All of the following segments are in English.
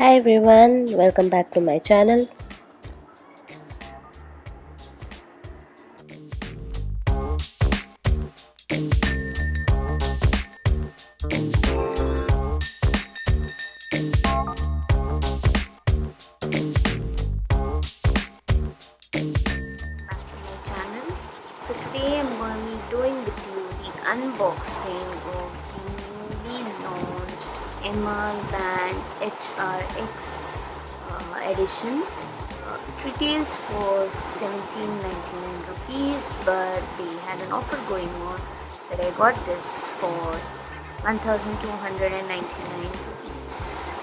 Hi everyone, welcome back to my channel. So today I'm going to be doing with you the unboxing of the newly launched MI Band HRX Edition. It retails for 17.99 rupees, but they had an offer going on that I got this for 1,299 rupees.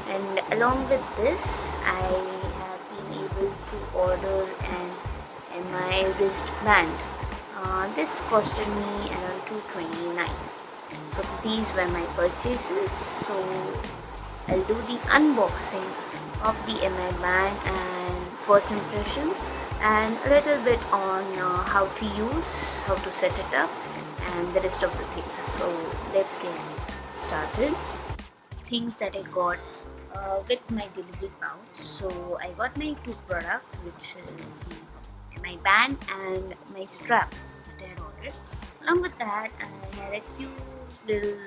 And along with this, I have been able to order an MI wristband. This costed me around 229. So these were my purchases. So I'll do the unboxing of the MI band and first impressions, and a little bit on how to use, how to set it up, and the rest of the things. So let's get started. Things that I got with my delivery pouch. So I got my two products, which is my band and my strap that I had ordered. Along with that, I had a few little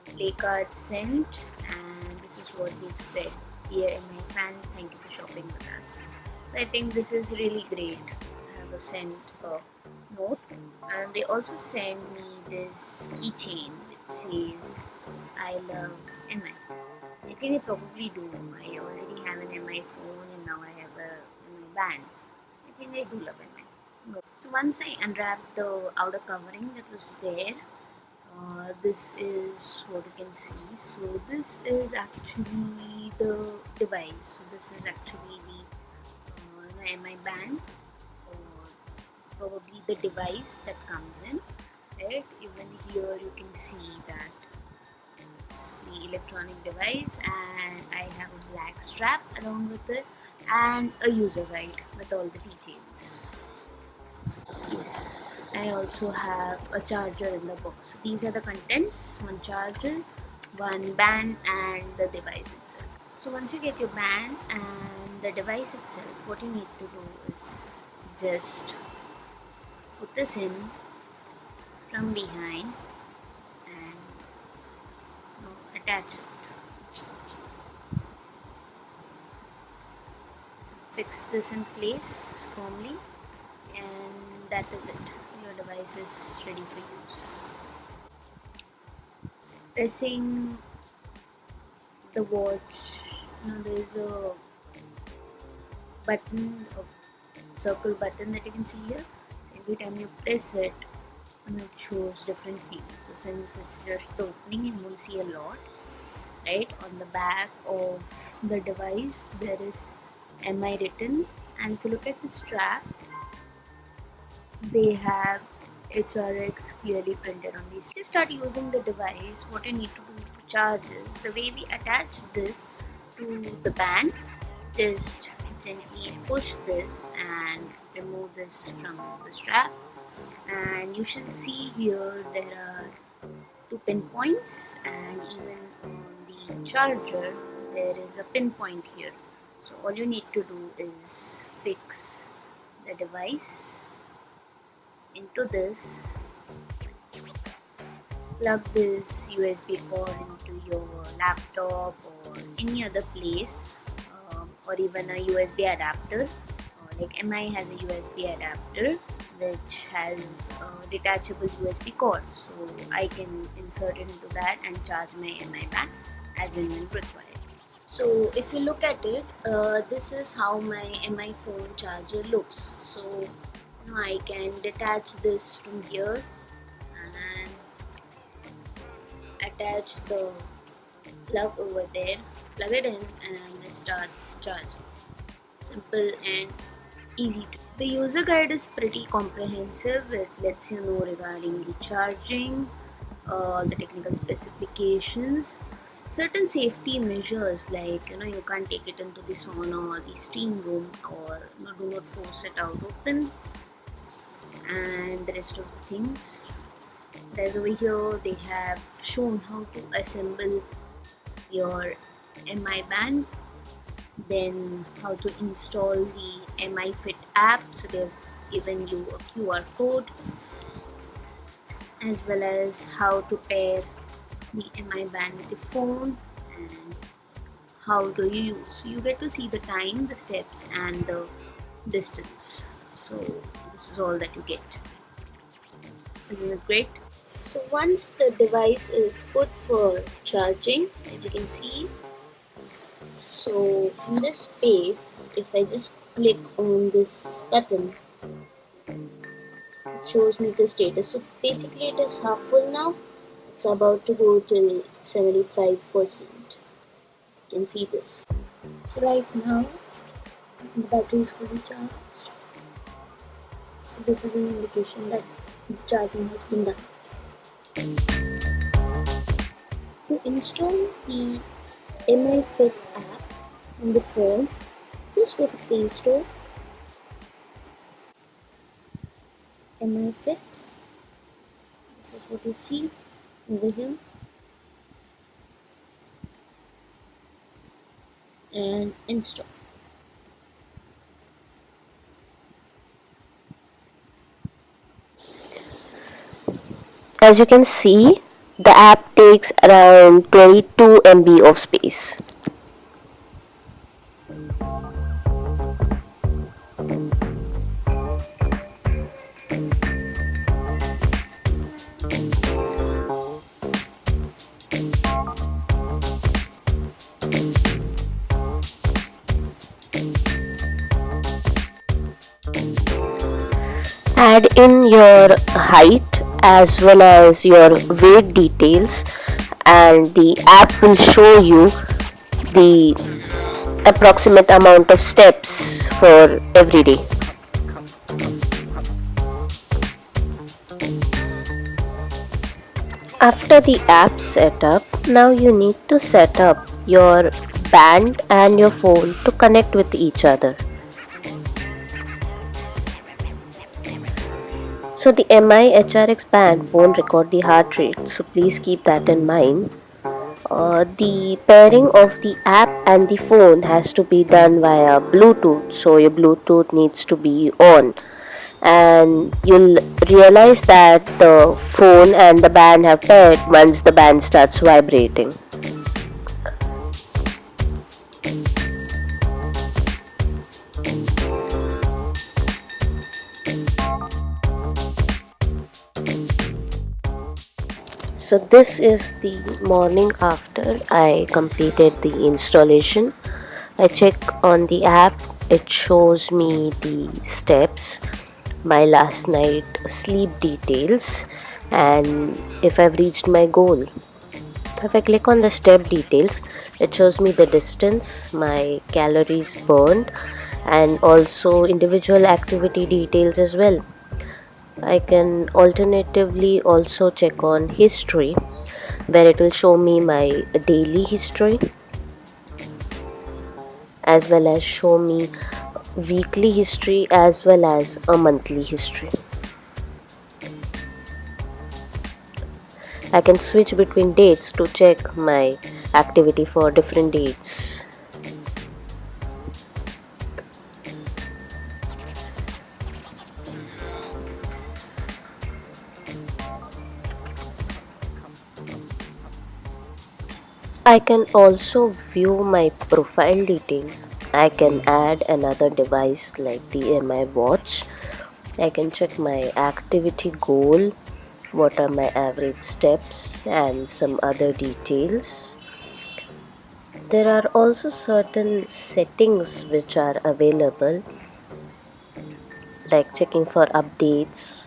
play cards sent, and this is what they've said: "Dear MI fan, thank you for shopping with us." So I think this is really great. I have sent a note, and they also sent me this keychain which says "I love MI." I think I probably do. I already have an MI phone, and now I have a MI band. I think I do love MI. So once I unwrapped the outer covering that was there, this is what you can see. So this is actually the device. So this is actually the MI band, or probably the device that comes in. Right? Even here you can see that it's the electronic device, and I have a black strap along with it, and a user guide with all the details. Yes, I also have a charger in the box. These are the contents: one charger, one band, and the device itself. So once you get your band and the device itself, what you need to do is just put this in from behind and attach it. Fix this in place firmly, and that is it. Your device is ready for use. Pressing the watch, there is a button, a circle button that you can see here. Every time you press it, it shows different things. So since it's just the opening, you won't see a lot. Right on the back of the device, there is MI written, and if you look at the strap, they have HRX clearly printed on these. To start using the device, what you need to do to charge is, the way we attach this to the band, just gently push this and remove this from the strap, and you should see here there are two pinpoints, and even on the charger there is a pinpoint here. So all you need to do is fix the device into this, plug this USB cord into your laptop or any other place, or even a USB adapter. Like MI has a USB adapter which has a detachable USB cord, so I can insert it into that and charge my MI band as and when required. So if you look at it, this is how my MI phone charger looks. So I can detach this from here and attach the plug over there, plug it in, and it starts charging. Simple and easy to. The user guide is pretty comprehensive. It lets you know regarding the charging, the technical specifications, certain safety measures, like you can't take it into the sauna or the steam room, or do not force it out open, and the rest of the things. There's over here they have shown how to assemble your MI band, then how to install the MiFit app. So there's given you a QR code, as well as how to pair the MI band with the phone and how do you use. So you get to see the time, the steps, and the distance. So this is all that you get. Isn't it great? So once the device is put for charging, as you can see, so in this space, if I just click on this button, it shows me the status. So basically it is half full now. It's about to go till 75%. You can see this. So right now the battery is fully charged. So this is an indication that the charging has been done. To install the MiFit app on the phone, just go to Play Store, MiFit. This is what you see over here, and install. As you can see, the app takes around 22 MB of space. Add in your height as well as your weight details, and the app will show you the approximate amount of steps for every day. After the app setup, now you need to set up your band and your phone to connect with each other. So the MI HRX band won't record the heart rate, so please keep that in mind. The pairing of the app and the phone has to be done via Bluetooth, so your Bluetooth needs to be on, and you'll realize that the phone and the band have paired once the band starts vibrating. So this is the morning after I completed the installation. I check on the app, it shows me the steps, my last night sleep details, and if I've reached my goal. If I click on the step details, it shows me the distance, my calories burned, and also individual activity details as well. I can alternatively also check on history, where it will show me my daily history as well as show me weekly history as well as a monthly history. I can switch between dates to check my activity for different dates. I can also view my profile details. I can add another device like the MI watch. I can check my activity goal, what are my average steps, and some other details. There are also certain settings which are available, like checking for updates.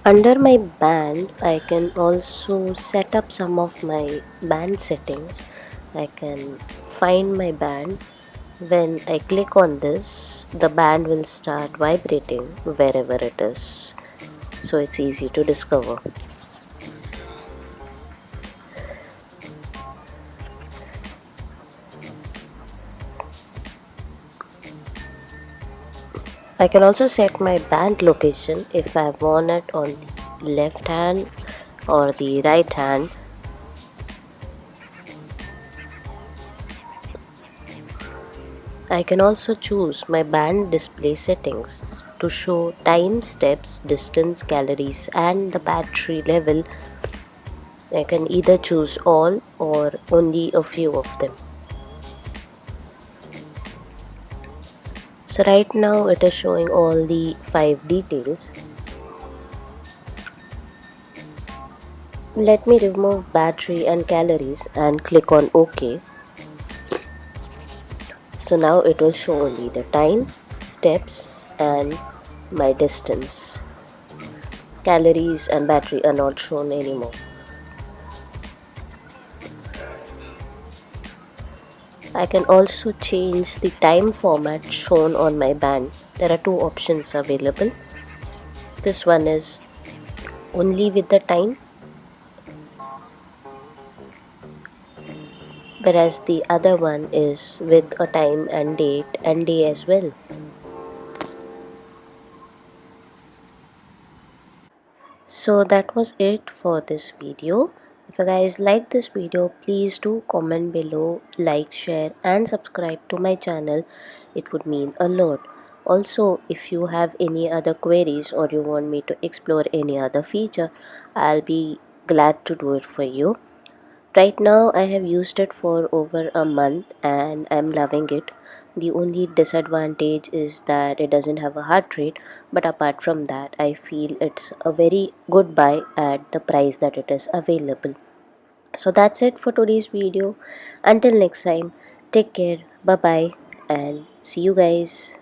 Under my band, I can also set up some of my band settings. I can find my band. When I click on this, the band will start vibrating wherever it is. So it's easy to discover. I can also set my band location if I want it on the left hand or the right hand. I can also choose my band display settings to show time, steps, distance, calories, and the battery level. I can either choose all or only a few of them. So right now it is showing all the 5 details. Let me remove battery and calories and click on OK. So now it will show only the time, steps, and my distance. Calories and battery are not shown anymore. I can also change the time format shown on my band. There are two options available. This one is only with the time, whereas the other one is with a time and date and day as well. So that was it for this video. If you guys like this video, please do comment below, like, share and subscribe to my channel. It would mean a lot. Also, if you have any other queries or you want me to explore any other feature, I'll be glad to do it for you. Right now I have used it for over a month and I'm loving it. The only disadvantage is that it doesn't have a heart rate, but apart from that I feel it's a very good buy at the price that it is available. So that's it for today's video. Until next time, take care, bye bye, and see you guys.